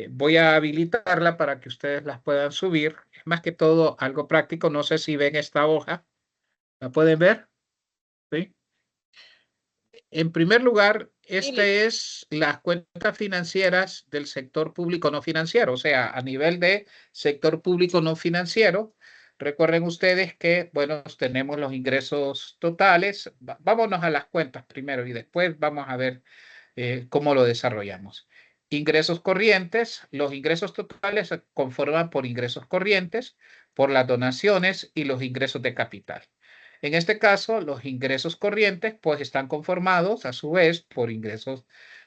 Voy a habilitarla para que ustedes las puedan subir. Es más que todo algo práctico. No sé si ven esta hoja. ¿La pueden ver? ¿Sí? En primer lugar, esta Sí, es las cuentas financieras del sector público no financiero, o sea, a nivel de sector público no financiero. Recuerden ustedes que, bueno, tenemos los ingresos totales. Vámonos a las cuentas primero y después vamos a ver cómo lo desarrollamos. Ingresos corrientes. Los ingresos totales se conforman por ingresos corrientes, por las donaciones y los ingresos de capital. En este caso, los ingresos corrientes pues están conformados a su vez por ingresos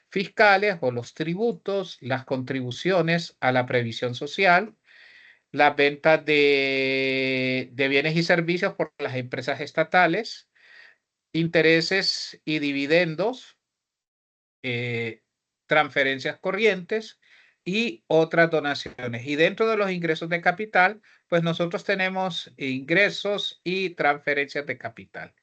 fiscales o los tributos, las contribuciones a la previsión social, las ventas de bienes y servicios por las empresas estatales, intereses y dividendos, eh, transferencias corrientes y otras donaciones. Y dentro de los ingresos de capital, pues nosotros tenemos ingresos y transferencias de capital.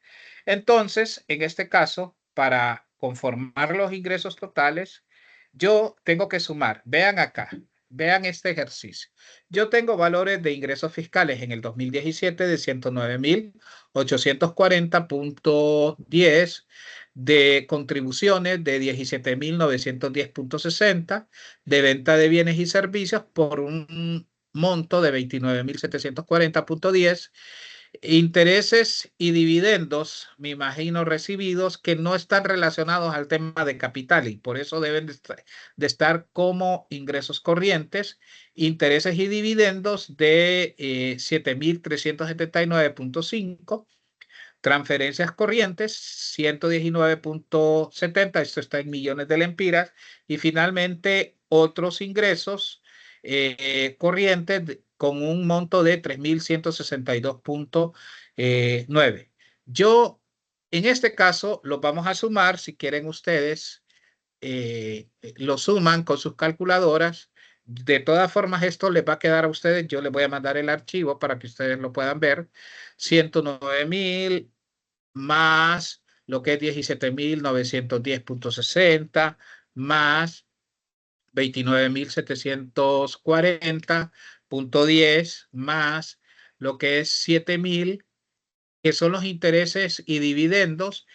Entonces, en este caso, para conformar los ingresos totales, yo tengo que sumar. Vean acá, vean este ejercicio. Yo tengo valores de ingresos fiscales en el 2017 de 109.840.10, de contribuciones de 17.910.60, de venta de bienes y servicios por un monto de 29.740.10, intereses y dividendos, me imagino, recibidos que no están relacionados al tema de capital y por eso deben de estar como ingresos corrientes, intereses y dividendos de 7.379.5, transferencias corrientes 119.70, esto está en millones de lempiras, y finalmente otros ingresos corrientes con un monto de 3.162.9. Yo, en este caso, los vamos a sumar, si quieren ustedes, lo suman con sus calculadoras. De todas formas, esto les va a quedar a ustedes. Yo les voy a mandar el archivo para que ustedes lo puedan ver. 109.000 más lo que es 17.910.60 más 29.740.10 más lo que es 7.000, que son los intereses y dividendos,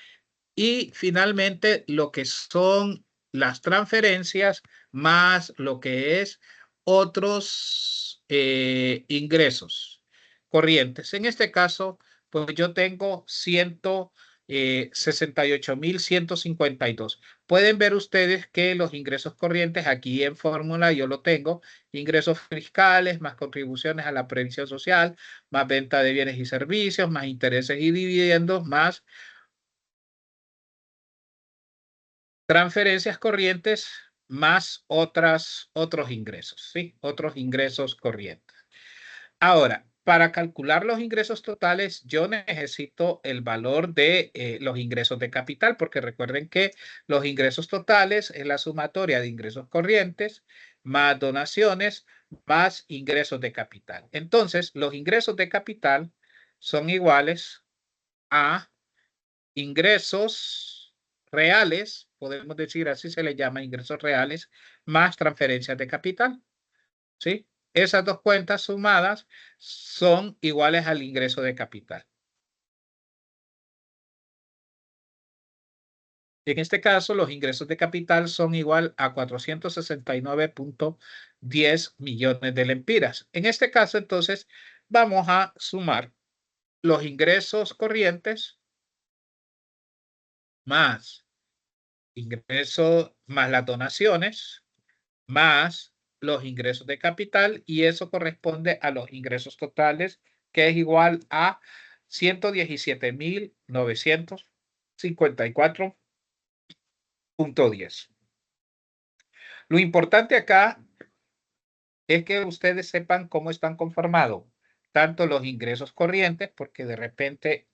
y finalmente lo que son las transferencias más lo que es otros ingresos corrientes. En este caso, pues yo tengo 168.152. Pueden ver ustedes que los ingresos corrientes aquí en fórmula yo lo tengo: ingresos fiscales más contribuciones a la previsión social, más venta de bienes y servicios, más intereses y dividendos, más transferencias corrientes, más otros ingresos, ¿sí? Otros ingresos corrientes. Ahora, para calcular los ingresos totales, yo necesito el valor de los ingresos de capital, porque recuerden que los ingresos totales es la sumatoria de ingresos corrientes, más donaciones, más ingresos de capital. Entonces, los ingresos de capital son iguales a ingresos reales, podemos decir así, se le llama ingresos reales, más transferencias de capital, ¿sí? Esas dos cuentas sumadas son iguales al ingreso de capital. En este caso, los ingresos de capital son igual a 469.10 millones de lempiras. En este caso, entonces, vamos a sumar los ingresos corrientes más ingresos más las donaciones más los ingresos de capital, y eso corresponde a los ingresos totales, que es igual a 117.954.10. Lo importante acá es que ustedes sepan cómo están conformados tanto los ingresos corrientes, porque de repente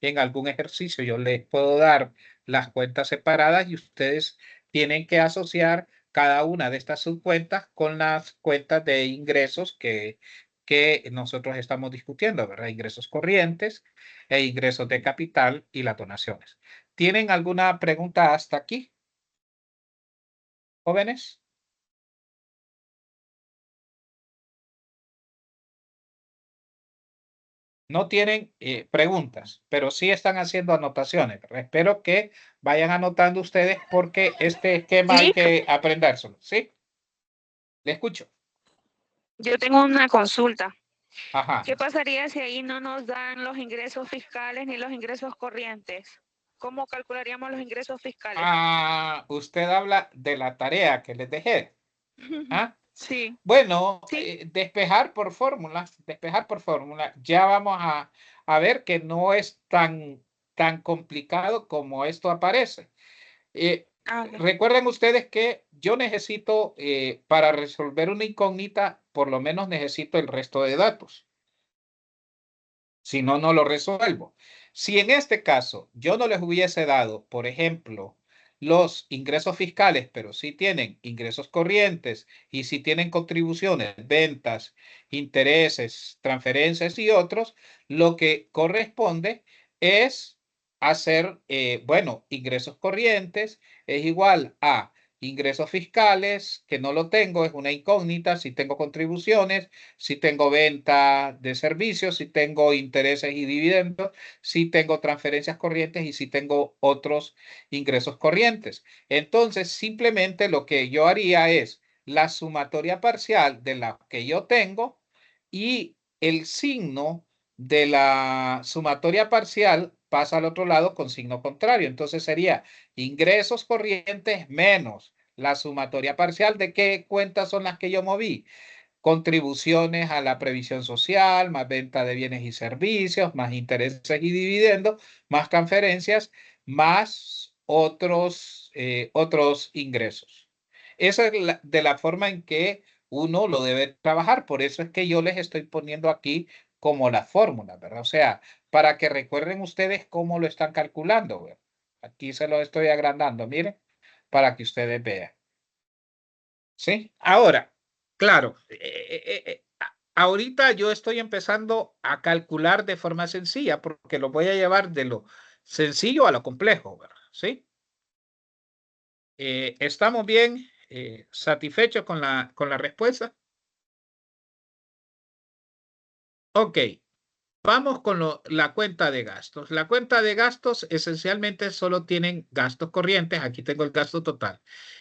en algún ejercicio yo les puedo dar las cuentas separadas y ustedes tienen que asociar cada una de estas subcuentas con las cuentas de ingresos que nosotros estamos discutiendo, ¿verdad? Ingresos corrientes e ingresos de capital y las donaciones. ¿Tienen alguna pregunta hasta aquí, jóvenes? No tienen preguntas, pero sí están haciendo anotaciones. Espero que vayan anotando ustedes porque este esquema hay Sí, que aprendérselo. ¿Sí? Le escucho. yo tengo una consulta. Ajá. ¿Qué pasaría si ahí no nos dan los ingresos fiscales ni los ingresos corrientes? ¿Cómo calcularíamos los ingresos fiscales? Ah, usted habla de la tarea que les dejé. ¿Ah? Sí, Bueno, sí. despejar por fórmula, despejar por fórmula. Ya vamos a ver que no es tan complicado como esto aparece. Ah, ok. Recuerden ustedes que yo necesito, para resolver una incógnita, por lo menos necesito el resto de datos. Si no, no lo resuelvo. Si en este caso yo no les hubiese dado, por ejemplo, los ingresos fiscales, pero sí tienen ingresos corrientes y sí tienen contribuciones, ventas, intereses, transferencias y otros, lo que corresponde es hacer, bueno, ingresos corrientes es igual a ingresos fiscales, que no lo tengo, es una incógnita, si tengo contribuciones, si tengo venta de servicios, si tengo intereses y dividendos, si tengo transferencias corrientes y si tengo otros ingresos corrientes. Entonces, simplemente lo que yo haría es la sumatoria parcial de la que yo tengo y el signo de la sumatoria parcial pasa al otro lado con signo contrario. Entonces sería ingresos corrientes menos la sumatoria parcial de qué cuentas son las que yo moví. Contribuciones a la previsión social, más venta de bienes y servicios, más intereses y dividendos, más transferencias, más otros ingresos. Esa es de la forma en que uno lo debe trabajar. Por eso es que yo les estoy poniendo aquí como la fórmula, ¿verdad? O sea, para que recuerden ustedes cómo lo están calculando, ¿verdad? Aquí se lo estoy agrandando, miren, para que ustedes vean. ¿Sí? Ahora, claro, ahorita yo estoy empezando a calcular de forma sencilla porque lo voy a llevar de lo sencillo a lo complejo, ¿verdad? ¿Sí? ¿Estamos bien satisfechos con la respuesta? Ok. Vamos con la cuenta de gastos. La cuenta de gastos esencialmente solo tienen gastos corrientes. Aquí tengo el gasto total.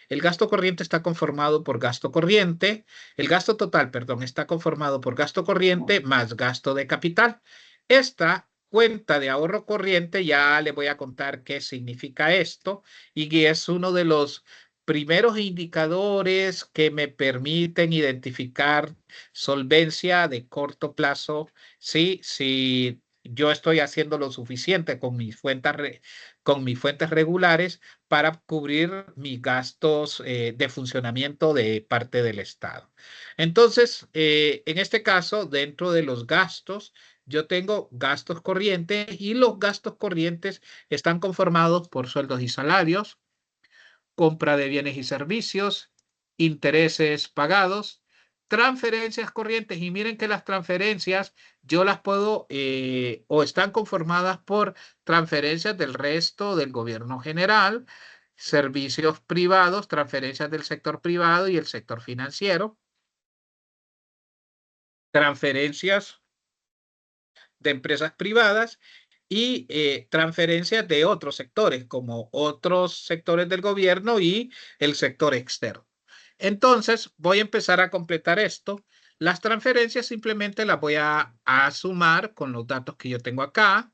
El gasto corriente está conformado por gasto corriente. El gasto total, perdón, está conformado por gasto corriente más gasto de capital. Esta cuenta de ahorro corriente, ya le voy a contar qué significa esto y es uno de los primeros indicadores que me permiten identificar solvencia de corto plazo. Sí, si yo estoy haciendo lo suficiente con mis fuentes regulares para cubrir mis gastos de funcionamiento de parte del Estado. Entonces, en este caso, dentro de los gastos, yo tengo gastos corrientes y los gastos corrientes están conformados por sueldos y salarios, compra de bienes y servicios, intereses pagados, transferencias corrientes. Y miren que las transferencias yo las puedo o están conformadas por transferencias del resto del gobierno general, servicios privados, transferencias del sector privado y el sector financiero, transferencias de empresas privadas y transferencias de otros sectores, como otros sectores del gobierno y el sector externo. Entonces, voy a empezar a completar esto. Las transferencias simplemente las voy a sumar con los datos que yo tengo acá,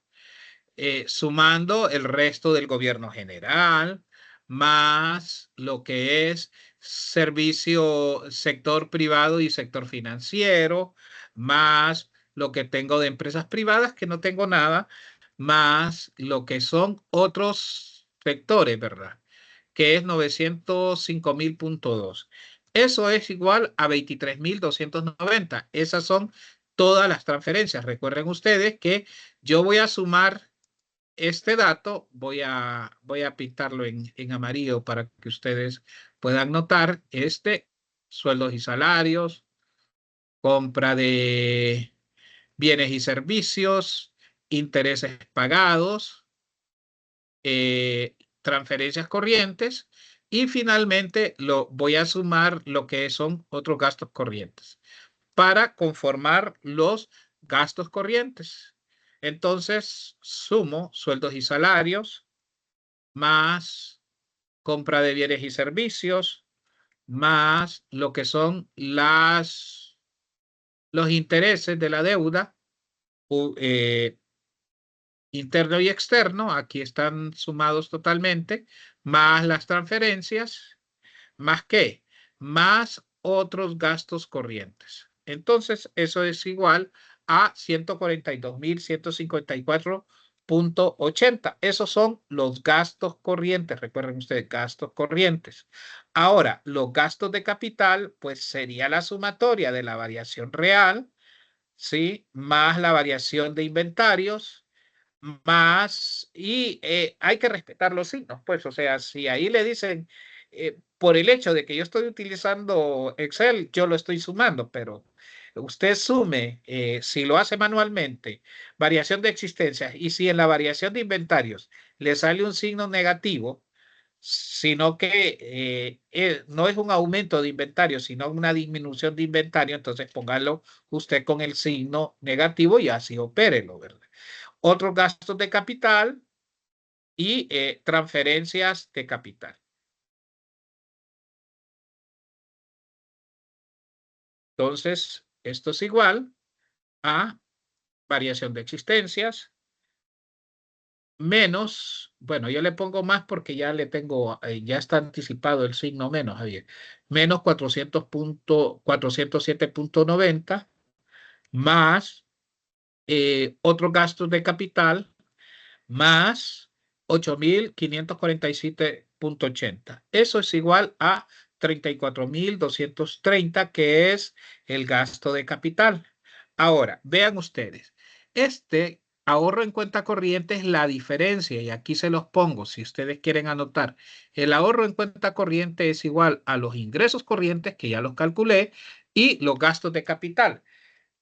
sumando el resto del gobierno general, más lo que es servicio, sector privado y sector financiero, más lo que tengo de empresas privadas, que no tengo nada, más lo que son otros sectores, ¿verdad? Que es 905.000.2. Eso es igual a 23.290. Esas son todas las transferencias. Recuerden ustedes que yo voy a sumar este dato, voy a pintarlo en amarillo para que ustedes puedan notar sueldos y salarios, compra de bienes y servicios, intereses pagados, transferencias corrientes y finalmente voy a sumar lo que son otros gastos corrientes para conformar los gastos corrientes. Entonces, sumo sueldos y salarios, más compra de bienes y servicios, más lo que son los intereses de la deuda interno y externo, aquí están sumados totalmente, más las transferencias, más qué, más otros gastos corrientes. Entonces, eso es igual a 142.154.80. Esos son los gastos corrientes. Recuerden ustedes, gastos corrientes. Ahora, los gastos de capital, pues sería la sumatoria de la variación real, ¿sí? Más la variación de inventarios, más, y hay que respetar los signos, pues, o sea, si ahí le dicen, por el hecho de que yo estoy utilizando Excel, yo lo estoy sumando, pero usted sume, si lo hace manualmente, variación de existencias, y si en la variación de inventarios le sale un signo negativo, sino que no es un aumento de inventario, sino una disminución de inventario, entonces póngalo usted con el signo negativo y así opérelo, ¿verdad? Otros gastos de capital y transferencias de capital. Entonces, esto es igual a variación de existencias menos, bueno, yo le pongo más porque ya le tengo, ya está anticipado el signo menos, Javier, menos 407.90 más otros gastos de capital más 8.547.80. Eso es igual a 34.230, que es el gasto de capital. Ahora, vean ustedes, este ahorro en cuenta corriente es la diferencia, y aquí se los pongo si ustedes quieren anotar. El ahorro en cuenta corriente es igual a los ingresos corrientes, que ya los calculé, y los gastos de capital.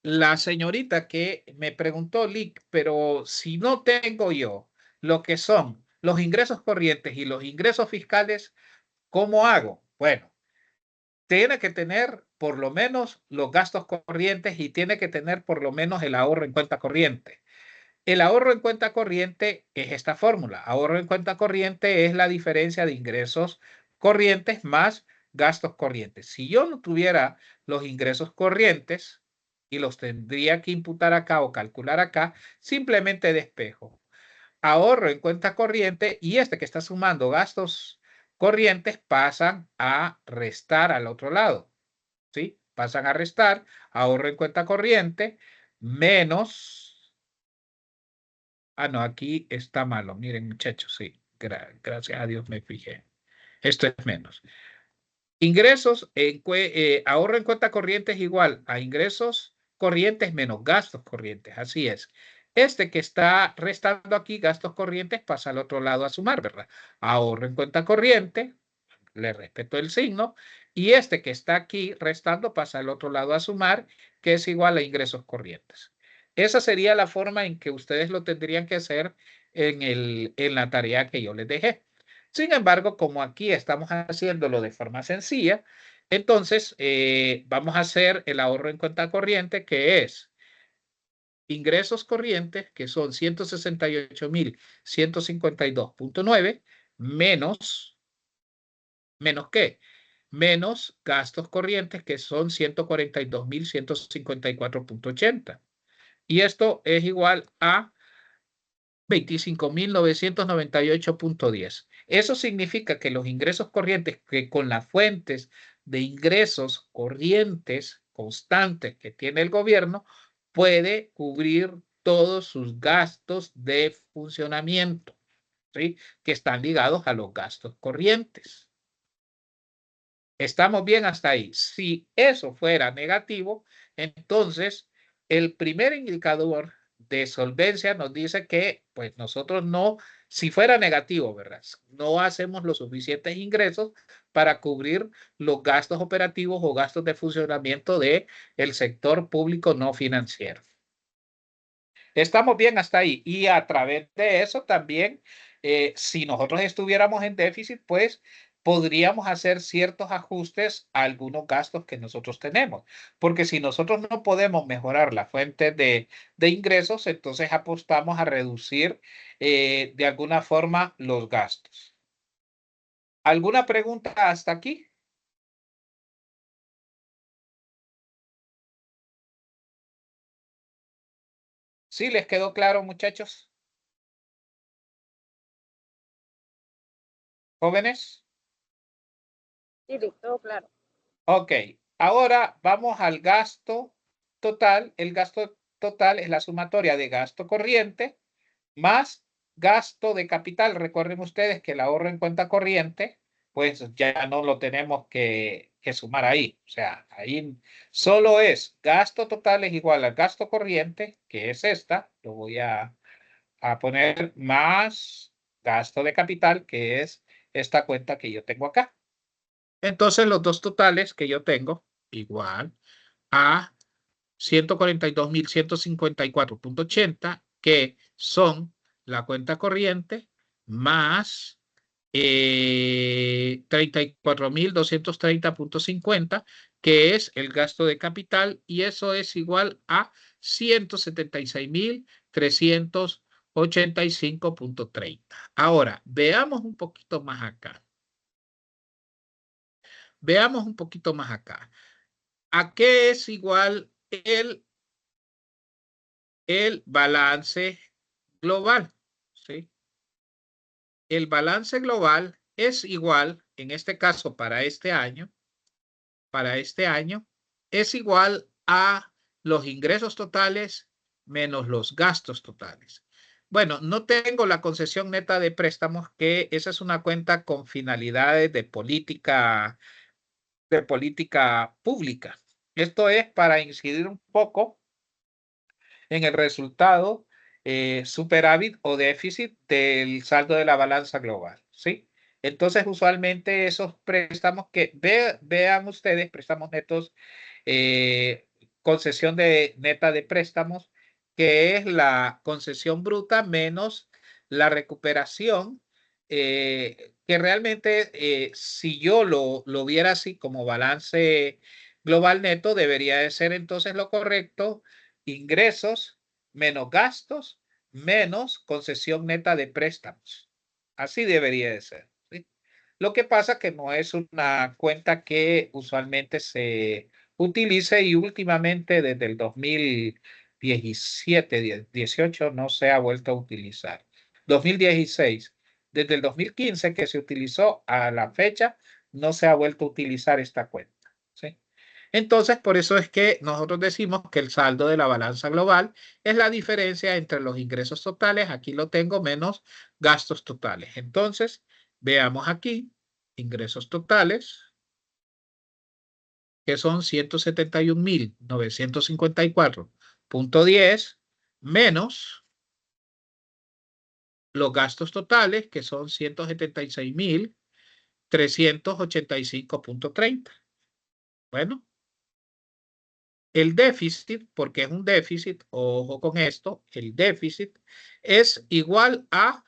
La señorita que me preguntó, Lick, pero si no tengo yo lo que son los ingresos corrientes y los ingresos fiscales, ¿cómo hago? Bueno, tiene que tener por lo menos los gastos corrientes y tiene que tener por lo menos el ahorro en cuenta corriente. El ahorro en cuenta corriente es esta fórmula. Ahorro en cuenta corriente es la diferencia de ingresos corrientes más gastos corrientes. Si yo no tuviera los ingresos corrientes y los tendría que imputar acá o calcular acá, simplemente despejo. Ahorro en cuenta corriente y este que está sumando gastos corrientes pasan a restar al otro lado. ¿Sí? Pasan a restar ahorro en cuenta corriente menos. Ah, no, aquí está malo. Miren, muchachos, sí. Gracias a Dios me fijé. Esto es menos. Ingresos, ahorro en cuenta corriente es igual a ingresos corrientes menos gastos corrientes. Así es. Este que está restando aquí gastos corrientes pasa al otro lado a sumar, ¿verdad? Ahorro en cuenta corriente, le respeto el signo, y este que está aquí restando pasa al otro lado a sumar, que es igual a ingresos corrientes. Esa sería la forma en que ustedes lo tendrían que hacer en la tarea que yo les dejé. Sin embargo, como aquí estamos haciéndolo de forma sencilla, entonces vamos a hacer el ahorro en cuenta corriente, que es ingresos corrientes, que son 168.152.9, ¿menos qué? Menos gastos corrientes, que son 142.154.80. Y esto es igual a 25.998.10. Eso significa que los ingresos corrientes, que con las fuentes de ingresos corrientes constantes que tiene el gobierno, puede cubrir todos sus gastos de funcionamiento, ¿sí? Que están ligados a los gastos corrientes. ¿Estamos bien hasta ahí? Si eso fuera negativo, entonces el primer indicador de solvencia nos dice que, pues nosotros no, si fuera negativo, ¿verdad? No hacemos los suficientes ingresos para cubrir los gastos operativos o gastos de funcionamiento del sector público no financiero. Estamos bien hasta ahí. Y a través de eso también, si nosotros estuviéramos en déficit, pues podríamos hacer ciertos ajustes a algunos gastos que nosotros tenemos. Porque si nosotros no podemos mejorar la fuente de ingresos, entonces apostamos a reducir de alguna forma los gastos. ¿Alguna pregunta hasta aquí? ¿Sí les quedó claro, muchachos? ¿Jóvenes? Sí, todo claro. Ok, ahora vamos al gasto total. El gasto total es la sumatoria de gasto corriente más gasto de capital. Recuerden ustedes que el ahorro en cuenta corriente, pues ya no lo tenemos que sumar ahí. O sea, ahí solo es gasto total es igual al gasto corriente, que es esta. Lo voy a poner más gasto de capital, que es esta cuenta que yo tengo acá. Entonces, los dos totales que yo tengo, igual a 142.154.80, que son la cuenta corriente más 34.230.50, que es el gasto de capital, y eso es igual a 176.385.30. Ahora, veamos un poquito más acá. Veamos un poquito más acá. ¿A qué es igual el balance global? ¿Sí? El balance global es igual, en este caso para este año, es igual a los ingresos totales menos los gastos totales. Bueno, no tengo la concesión neta de préstamos, que esa es una cuenta con finalidades de política pública. Esto es para incidir un poco en el resultado superávit o déficit del saldo de la balanza global, ¿sí? Entonces, usualmente esos préstamos que vean ustedes, préstamos netos, concesión neta de préstamos, que es la concesión bruta menos la recuperación, que realmente si yo lo viera así como balance global neto, debería de ser entonces lo correcto: ingresos menos gastos menos concesión neta de préstamos. Así debería de ser, ¿sí? Lo que pasa que no es una cuenta que usualmente se utilice, y últimamente desde el 2017, 18 no se ha vuelto a utilizar. 2016, desde el 2015 que se utilizó a la fecha, no se ha vuelto a utilizar esta cuenta, ¿sí? Entonces, por eso es que nosotros decimos que el saldo de la balanza global es la diferencia entre los ingresos totales, aquí lo tengo, menos gastos totales. Entonces, veamos aquí, ingresos totales, que son 171.954.10, menos los gastos totales, que son 176.385.30. Bueno, el déficit, porque es un déficit, ojo con esto, el déficit es igual a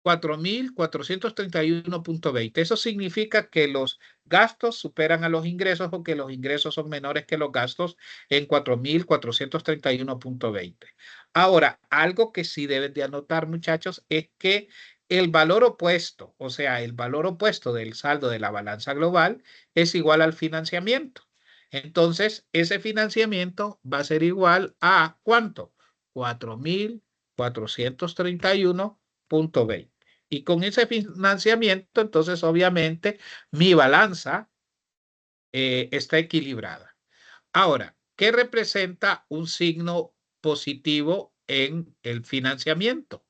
4.431.20. Eso significa que los gastos superan a los ingresos, o que los ingresos son menores que los gastos, en 4.431.20. Ahora, algo que sí deben de anotar, muchachos, es que el valor opuesto, o sea, el valor opuesto del saldo de la balanza global, es igual al financiamiento. Entonces, ese financiamiento va a ser igual a ¿cuánto? 4.431.20. Y con ese financiamiento, entonces obviamente mi balanza está equilibrada. Ahora, ¿qué representa un signo positivo en el financiamiento?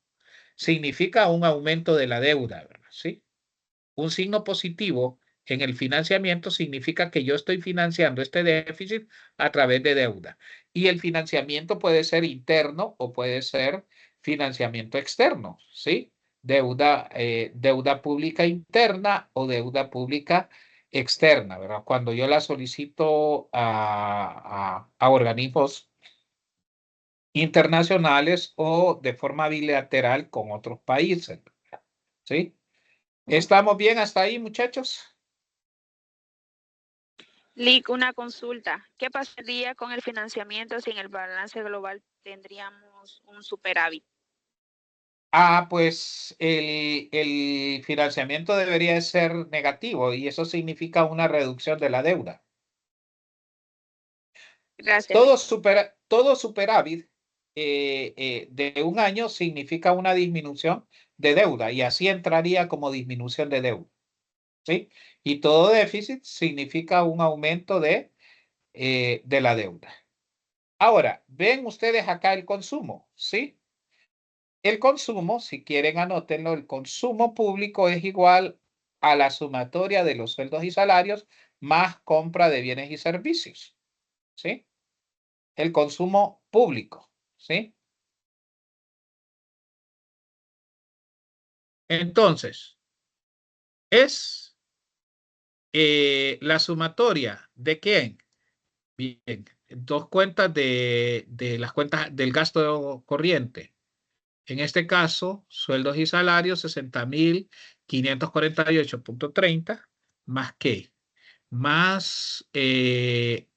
Significa un aumento de la deuda, ¿verdad? ¿Sí? Un signo positivo en el financiamiento significa que yo estoy financiando este déficit a través de deuda. Y el financiamiento puede ser interno o puede ser financiamiento externo, ¿sí? Deuda pública interna o deuda pública externa, ¿verdad? Cuando yo la solicito a organismos internacionales o de forma bilateral con otros países, ¿sí? ¿Estamos bien hasta ahí, muchachos? Lick, una consulta. ¿Qué pasaría con el financiamiento si en el balance global tendríamos un superávit? Pues el financiamiento debería ser negativo y eso significa una reducción de la deuda. Gracias, Lick. Todo superávit de un año significa una disminución de deuda y así entraría como disminución de deuda, ¿sí? Y todo déficit significa un aumento de la deuda. Ahora, ven ustedes acá el consumo, ¿sí? El consumo, si quieren anótenlo, el consumo público es igual a la sumatoria de los sueldos y salarios más compra de bienes y servicios, ¿sí? El consumo público, ¿sí? Entonces, es la sumatoria de quién? Bien, dos cuentas de las cuentas del gasto corriente. En este caso, sueldos y salarios 60.548.30 más qué, más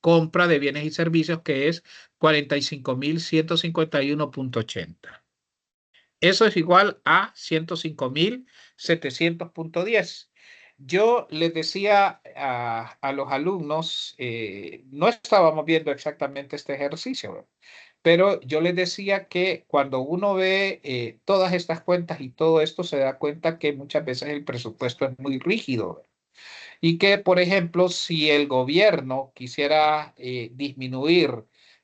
compra de bienes y servicios que es 45.151.80. Eso es igual a 105.700.10. Yo les decía a los alumnos, no estábamos viendo exactamente este ejercicio, ¿verdad? Pero yo les decía que cuando uno ve todas estas cuentas y todo esto, se da cuenta que muchas veces el presupuesto es muy rígido, ¿verdad? Y que, por ejemplo, si el gobierno quisiera disminuir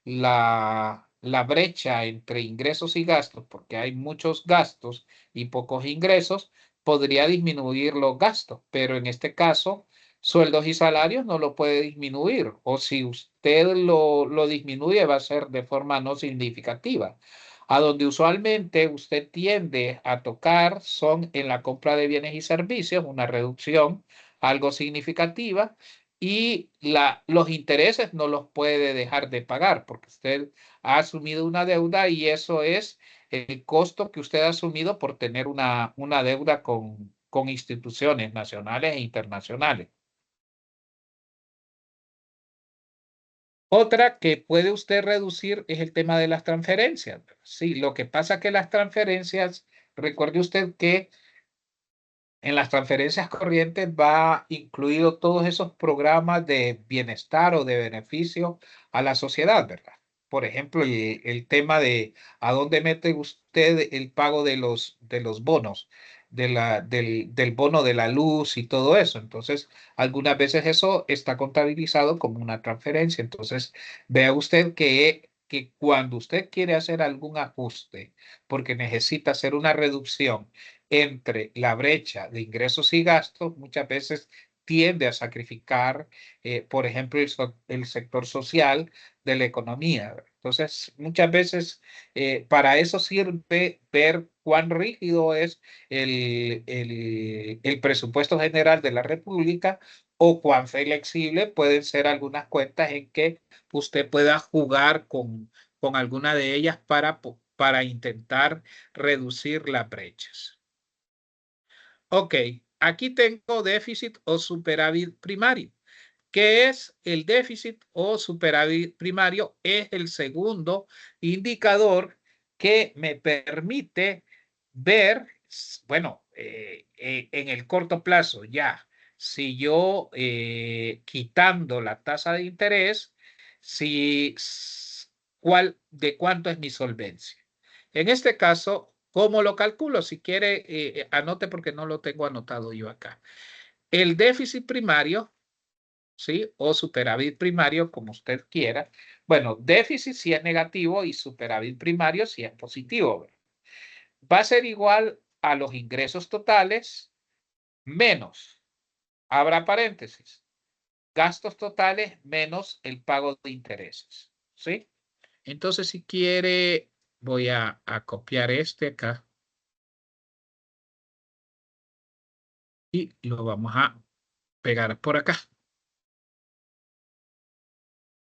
la brecha entre ingresos y gastos, porque hay muchos gastos y pocos ingresos, podría disminuir los gastos, pero en este caso, sueldos y salarios no lo puede disminuir, o si usted lo disminuye, va a ser de forma no significativa. A donde usualmente usted tiende a tocar son en la compra de bienes y servicios, una reducción algo significativa y los intereses no los puede dejar de pagar porque usted ha asumido una deuda y eso es el costo que usted ha asumido por tener una deuda con instituciones nacionales e internacionales. Otra que puede usted reducir es el tema de las transferencias. Sí, lo que pasa que las transferencias, recuerde usted que en las transferencias corrientes va incluido todos esos programas de bienestar o de beneficio a la sociedad, ¿verdad? Por ejemplo, el tema de a dónde mete usted el pago de los bonos, del bono de la luz y todo eso. Entonces, algunas veces eso está contabilizado como una transferencia. Entonces, vea usted que cuando usted quiere hacer algún ajuste, porque necesita hacer una reducción, entre la brecha de ingresos y gastos, muchas veces tiende a sacrificar, por ejemplo, el sector social de la economía. Entonces, muchas veces para eso sirve ver cuán rígido es el presupuesto general de la República o cuán flexible pueden ser algunas cuentas en que usted pueda jugar con alguna de ellas para intentar reducir las brechas. Ok, aquí tengo déficit o superávit primario. ¿Qué es el déficit o superávit primario? Es el segundo indicador que me permite ver, bueno, en el corto plazo ya, si yo quitando la tasa de interés, si, de cuánto es mi solvencia. En este caso, ¿cómo lo calculo? Si quiere, anote porque no lo tengo anotado yo acá. El déficit primario, ¿sí? O superávit primario, como usted quiera. Bueno, déficit si es negativo y superávit primario si es positivo, ¿verdad? Va a ser igual a los ingresos totales menos, abra paréntesis, gastos totales menos el pago de intereses, ¿sí? Entonces, si quiere, voy a copiar este acá y lo vamos a pegar por acá.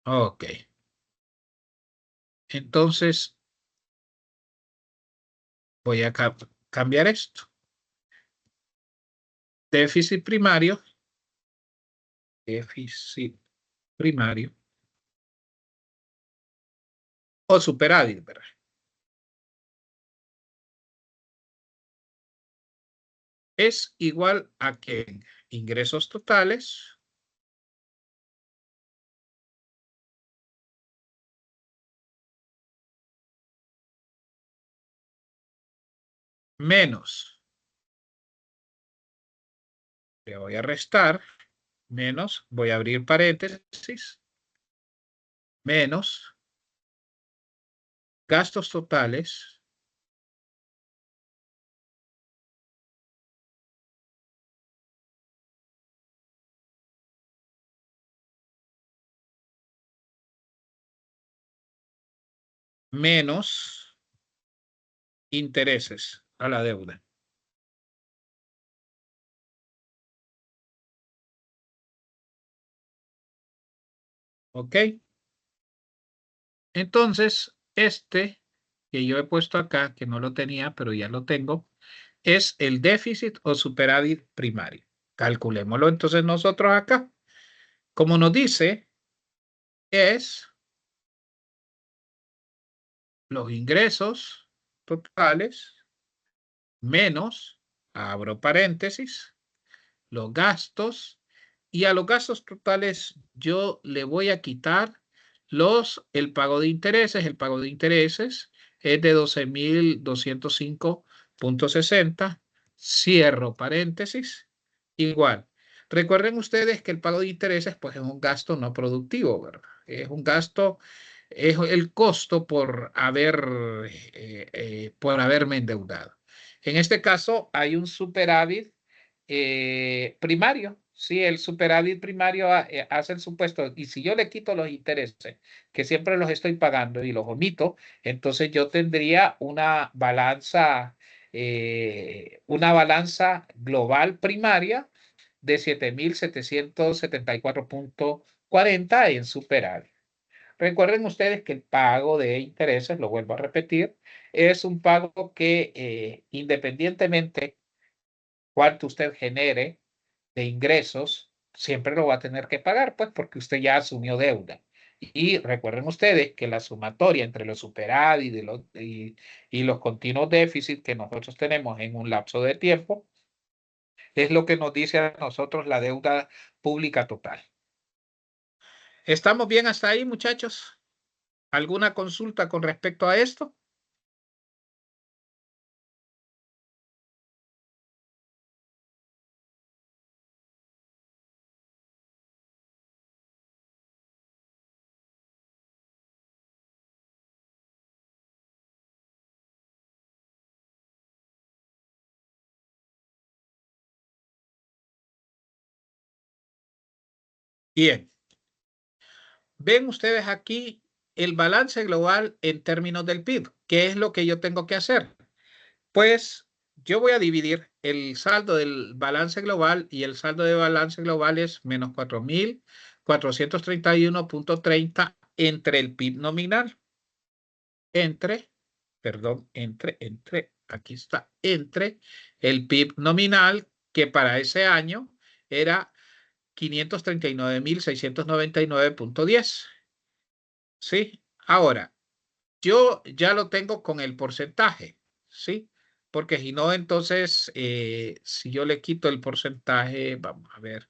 Ok. Entonces, voy a cambiar esto. déficit primario, o superávit, ¿verdad? Es igual a que ingresos totales menos, le voy a restar, menos, voy a abrir paréntesis, menos gastos totales menos intereses a la deuda. ¿Ok? Entonces, este que yo he puesto acá, que no lo tenía, pero ya lo tengo, es el déficit o superávit primario. Calculémoslo entonces nosotros acá. Como nos dice, es los ingresos totales menos, abro paréntesis, los gastos, y a los gastos totales yo le voy a quitar el pago de intereses. El pago de intereses es de 12.205.60. Cierro paréntesis. Igual. Recuerden ustedes que el pago de intereses pues es un gasto no productivo, ¿verdad? Es un gasto, es el costo por haberme endeudado. En este caso hay un superávit primario. Sí, el superávit primario hace el supuesto, y si yo le quito los intereses, que siempre los estoy pagando y los omito, entonces yo tendría una balanza global primaria de 7.774.40 en superávit. Recuerden ustedes que el pago de intereses, lo vuelvo a repetir, es un pago que independientemente cuánto usted genere de ingresos, siempre lo va a tener que pagar, pues porque usted ya asumió deuda. Y recuerden ustedes que la sumatoria entre los superávit y los continuos déficits que nosotros tenemos en un lapso de tiempo es lo que nos dice a nosotros la deuda pública total. ¿Estamos bien hasta ahí, muchachos? ¿Alguna consulta con respecto a esto? Bien. Ven ustedes aquí el balance global en términos del PIB. ¿Qué es lo que yo tengo que hacer? Pues yo voy a dividir el saldo del balance global, y el saldo de balance global es menos 4.431.30 entre el PIB nominal, aquí está, entre el PIB nominal, que para ese año era 539.699.10. ¿Sí? Ahora, yo ya lo tengo con el porcentaje, ¿sí? Porque si no, entonces, si yo le quito el porcentaje, vamos a ver,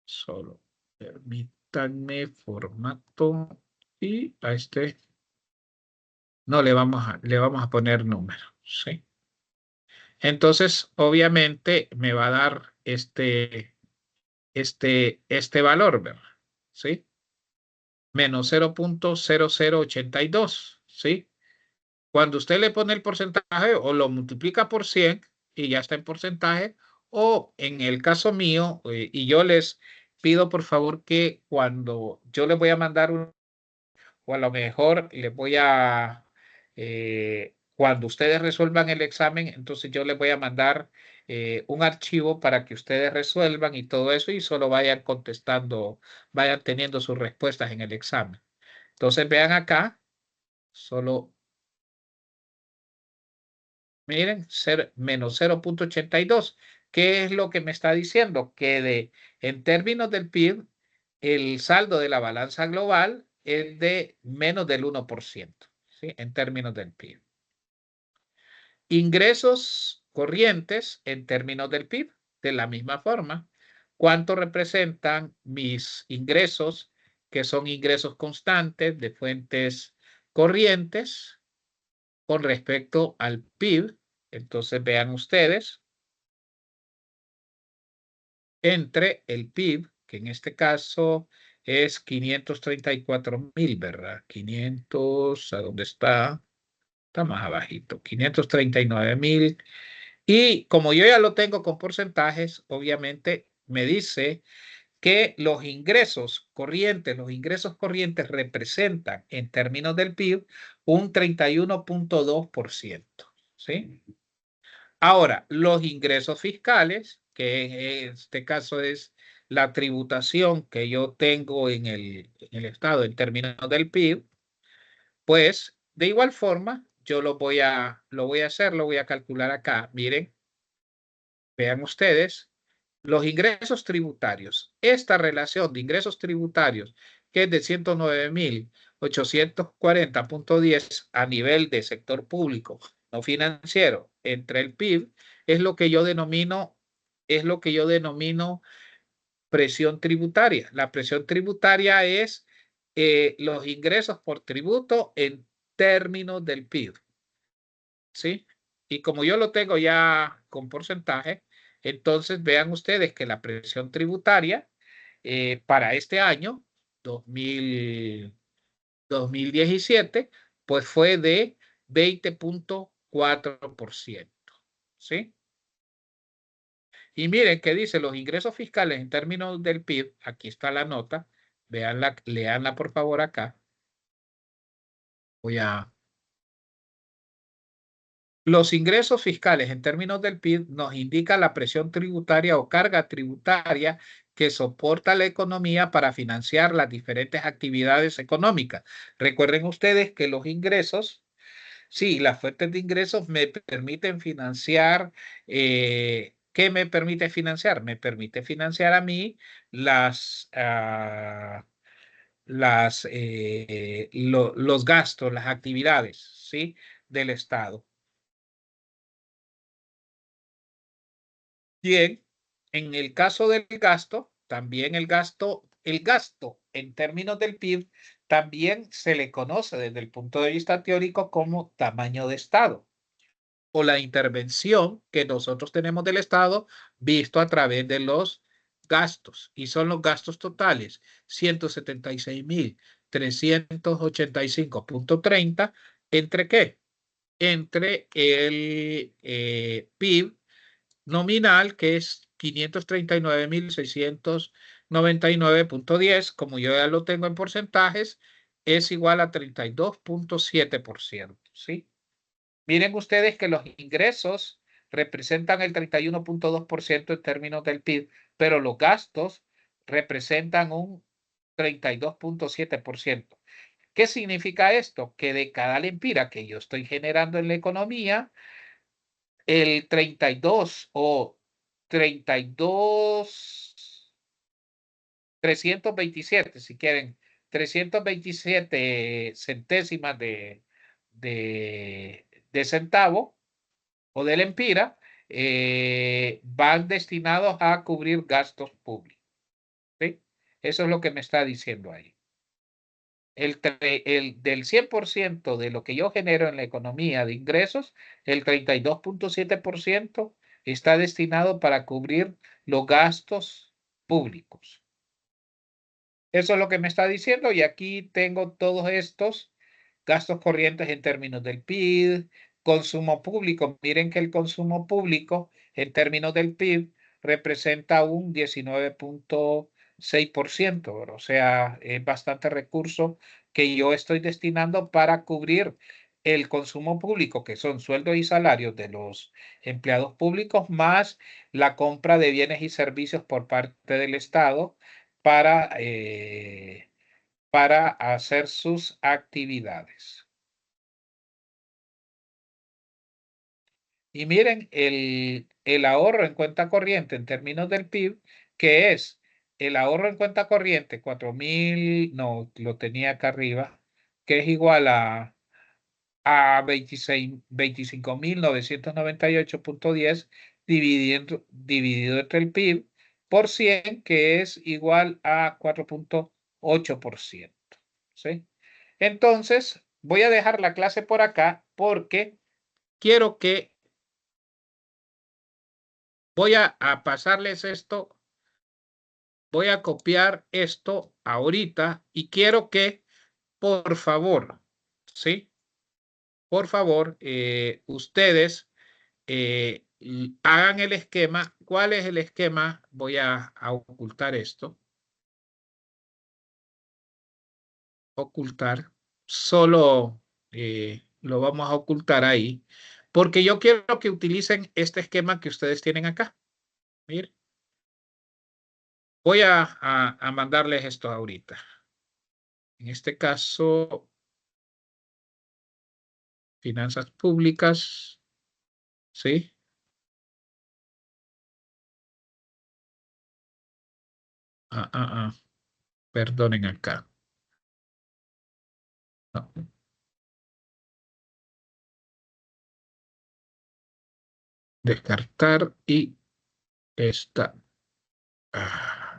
solo permítanme formato y a este no le vamos a poner número, ¿sí? Entonces, obviamente me va a dar este valor, ¿verdad? ¿Sí? Menos 0.0082, ¿sí? Cuando usted le pone el porcentaje o lo multiplica por 100 y ya está en porcentaje, o en el caso mío, y yo les pido por favor que cuando yo les voy a mandar o a lo mejor les voy cuando ustedes resuelvan el examen, entonces yo les voy a mandar un archivo para que ustedes resuelvan y todo eso y solo vayan contestando, vayan teniendo sus respuestas en el examen. Entonces vean acá, solo miren, menos 0.82. ¿qué es lo que me está diciendo? Que en términos del PIB, el saldo de la balanza global es de menos del 1%, ¿sí? En términos del PIB. Ingresos corrientes en términos del PIB, de la misma forma. ¿Cuánto representan mis ingresos, que son ingresos constantes de fuentes corrientes con respecto al PIB? Entonces vean ustedes, entre el PIB, que en este caso es 534,000, ¿verdad? 500, ¿a dónde está? Está más abajito, 539,000. Y como yo ya lo tengo con porcentajes, obviamente me dice que los ingresos corrientes representan en términos del PIB un 31,2%, ¿sí? Ahora, los ingresos fiscales, que en este caso es la tributación que yo tengo en el Estado en términos del PIB, pues de igual forma yo lo voy a calcular acá. Miren, vean ustedes, los ingresos tributarios. Esta relación de ingresos tributarios, que es de 109,840,10 a nivel de sector público no financiero entre el PIB, es lo que yo denomino presión tributaria. La presión tributaria es los ingresos por tributo en términos del PIB, ¿sí? Y como yo lo tengo ya con porcentaje, entonces vean ustedes que la presión tributaria para este año, 2017, pues fue de 20,4%, ¿sí? Y miren qué dice los ingresos fiscales en términos del PIB. Aquí está la nota. Veanla, leanla por favor acá. Voy a Los ingresos fiscales en términos del PIB nos indican la presión tributaria o carga tributaria que soporta la economía para financiar las diferentes actividades económicas. Recuerden ustedes que los ingresos, sí, las fuentes de ingresos me permiten financiar. ¿Qué me permite financiar? Me permite financiar a mí los gastos, las actividades, ¿sí? Del Estado. Bien, en el caso del gasto, también el gasto en términos del PIB también se le conoce desde el punto de vista teórico como tamaño de Estado o la intervención que nosotros tenemos del Estado visto a través de los gastos, y son los gastos totales 176,385,30. ¿Entre qué? Entre el PIB nominal, que es 539,699,10, como yo ya lo tengo en porcentajes, es igual a 32,7%, ¿sí? Miren ustedes que los ingresos representan el 31,2% en términos del PIB, pero los gastos representan un 32,7%. ¿Qué significa esto? Que de cada lempira que yo estoy generando en la economía, el 32 o 32, 327, si quieren, 327 centésimas de centavo o de lempira, van destinados a cubrir gastos públicos, ¿sí? Eso es lo que me está diciendo ahí. Del 100% de lo que yo genero en la economía de ingresos, el 32,7% está destinado para cubrir los gastos públicos. Eso es lo que me está diciendo, y aquí tengo todos estos gastos corrientes en términos del PIB, consumo público. Miren que el consumo público en términos del PIB representa un 19,6%, o sea, es bastante recurso que yo estoy destinando para cubrir el consumo público, que son sueldos y salarios de los empleados públicos, más la compra de bienes y servicios por parte del Estado para hacer sus actividades. Y miren, el ahorro en cuenta corriente en términos del PIB, que es el ahorro en cuenta corriente, 4.000, no, lo tenía acá arriba, que es igual a 25.998.10 dividido entre el PIB por 100, que es igual a 4.8%. ¿Sí? Entonces, voy a dejar la clase por acá porque quiero que voy a pasarles esto, voy a copiar esto ahorita y quiero que, por favor, ¿sí? Por favor, ustedes hagan el esquema. ¿Cuál es el esquema? Voy a ocultar esto. Ocultar. Solo lo vamos a ocultar ahí. Porque yo quiero que utilicen este esquema que ustedes tienen acá. Miren. Voy a mandarles esto ahorita. En este caso, finanzas públicas. ¿Sí? Perdonen acá. No. Descartar y esta. Ah.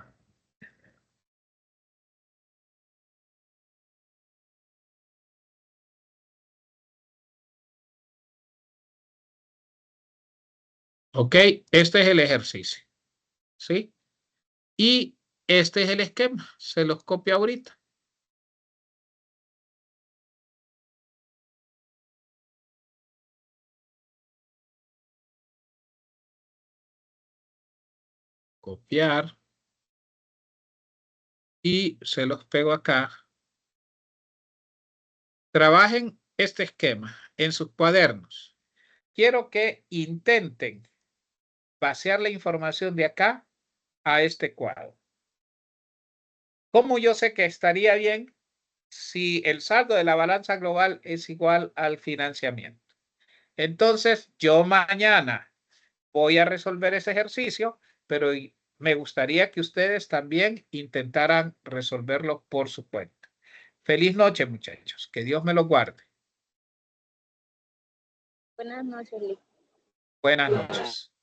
Ok, este es el ejercicio. ¿Sí? Y este es el esquema. Se los copio ahorita. Copiar. Y se los pego acá. Trabajen este esquema en sus cuadernos. Quiero que intenten pasear la información de acá a este cuadro. ¿Cómo yo sé que estaría bien si el saldo de la balanza global es igual al financiamiento? Entonces, yo mañana voy a resolver ese ejercicio, pero me gustaría que ustedes también intentaran resolverlo por su cuenta. Feliz noche, muchachos. Que Dios me los guarde. Buenas noches, Lee. Buenas noches.